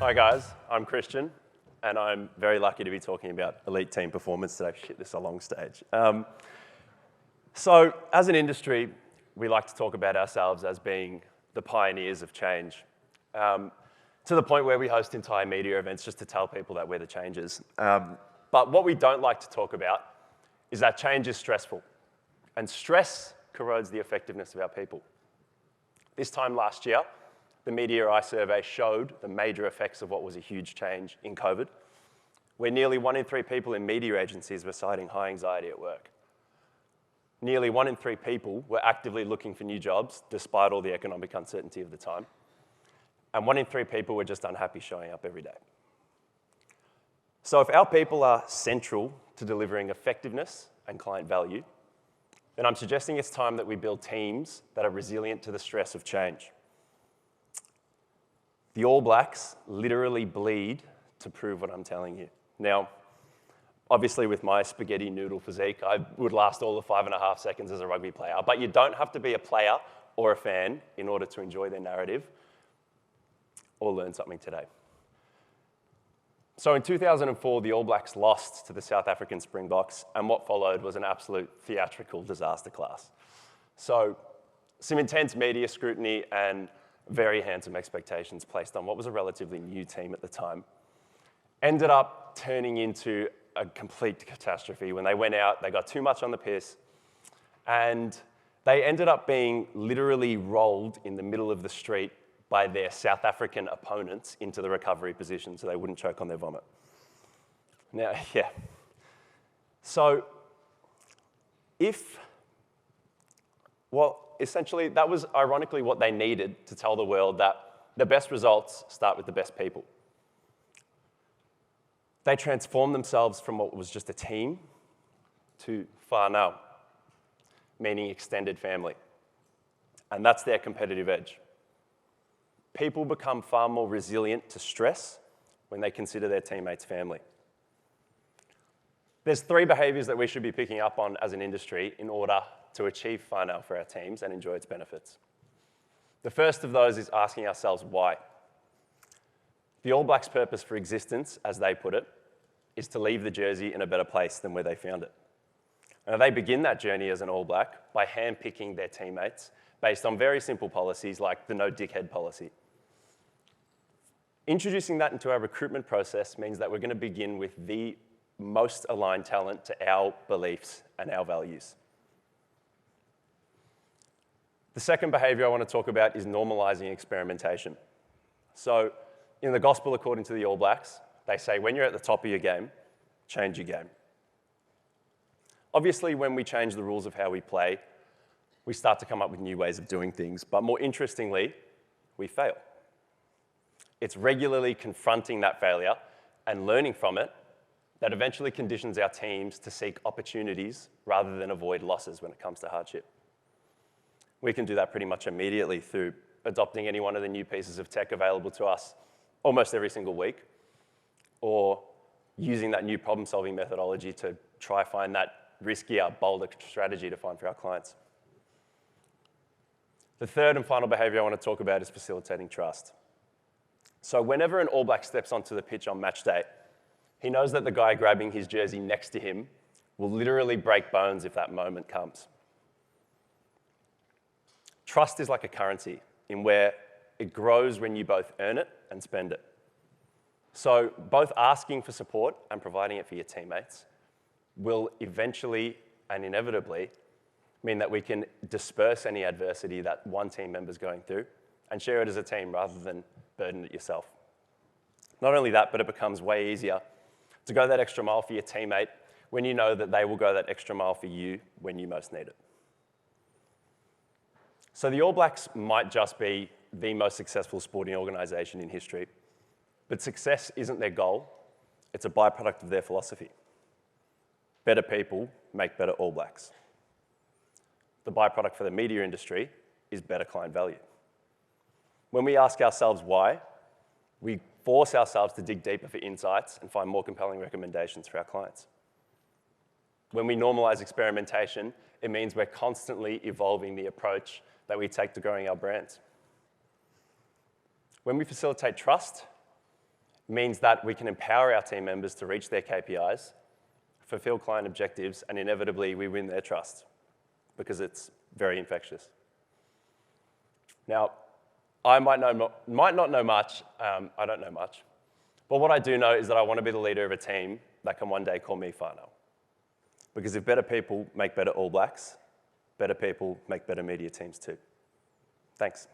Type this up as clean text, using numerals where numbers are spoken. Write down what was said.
Hi guys, I'm Christian, and I'm very lucky to be talking about elite team performance today. Shit, this is a long stage. So as an industry, we like to talk about ourselves as being the pioneers of change, to the point where we host entire media events just to tell people that we're the changers. But what we don't like to talk about is that change is stressful, and stress corrodes the effectiveness of our people. This time last year, the Media Eye survey showed the major effects of what was a huge change in COVID, where nearly 1 in 3 people in media agencies were citing high anxiety at work. Nearly 1 in 3 people were actively looking for new jobs, despite all the economic uncertainty of the time. And 1 in 3 people were just unhappy showing up every day. So if our people are central to delivering effectiveness and client value, then I'm suggesting it's time that we build teams that are resilient to the stress of change. The All Blacks literally bleed to prove what I'm telling you. Now, obviously with my spaghetti noodle physique, I would last all the 5.5 seconds as a rugby player, but you don't have to be a player or a fan in order to enjoy their narrative or learn something today. So in 2004, the All Blacks lost to the South African Springboks, and what followed was an absolute theatrical disaster class. So some intense media scrutiny and very handsome expectations placed on what was a relatively new team at the time ended up turning into a complete catastrophe. When they went out, they got too much on the piss, and they ended up being literally rolled in the middle of the street by their South African opponents into the recovery position so they wouldn't choke on their vomit. Now, yeah. So essentially, that was ironically what they needed to tell the world that the best results start with the best people. They transformed themselves from what was just a team to whānau, meaning extended family. And that's their competitive edge. People become far more resilient to stress when they consider their teammates family. There's 3 behaviours that we should be picking up on as an industry in order to achieve whānau for our teams and enjoy its benefits. The first of those is asking ourselves why. The All Blacks' purpose for existence, as they put it, is to leave the jersey in a better place than where they found it. And they begin that journey as an All Black by handpicking their teammates based on very simple policies like the no dickhead policy. Introducing that into our recruitment process means that we're going to begin with the most aligned talent to our beliefs and our values. The second behaviour I want to talk about is normalising experimentation. So in the gospel according to the All Blacks, they say when you're at the top of your game, change your game. Obviously, when we change the rules of how we play, we start to come up with new ways of doing things, but more interestingly, we fail. It's regularly confronting that failure and learning from it that eventually conditions our teams to seek opportunities rather than avoid losses when it comes to hardship. We can do that pretty much immediately through adopting any one of the new pieces of tech available to us almost every single week, or using that new problem-solving methodology to try find that riskier, bolder strategy to find for our clients. The third and final behaviour I want to talk about is facilitating trust. So whenever an All Black steps onto the pitch on match day, he knows that the guy grabbing his jersey next to him will literally break bones if that moment comes. Trust is like a currency in where it grows when you both earn it and spend it. So both asking for support and providing it for your teammates will eventually and inevitably mean that we can disperse any adversity that one team member's going through and share it as a team rather than burden it yourself. Not only that, but it becomes way easier to go that extra mile for your teammate when you know that they will go that extra mile for you when you most need it. So the All Blacks might just be the most successful sporting organisation in history, but success isn't their goal, it's a byproduct of their philosophy. Better people make better All Blacks. The byproduct for the media industry is better client value. When we ask ourselves why, we force ourselves to dig deeper for insights and find more compelling recommendations for our clients. When we normalise experimentation, it means we're constantly evolving the approach that we take to growing our brands. When we facilitate trust, means that we can empower our team members to reach their KPIs, fulfill client objectives, and inevitably we win their trust because it's very infectious. Now, I might not know much, I don't know much, but what I do know is that I want to be the leader of a team that can one day call me whānau. Because if better people make better All Blacks, better people make better media teams too. Thanks.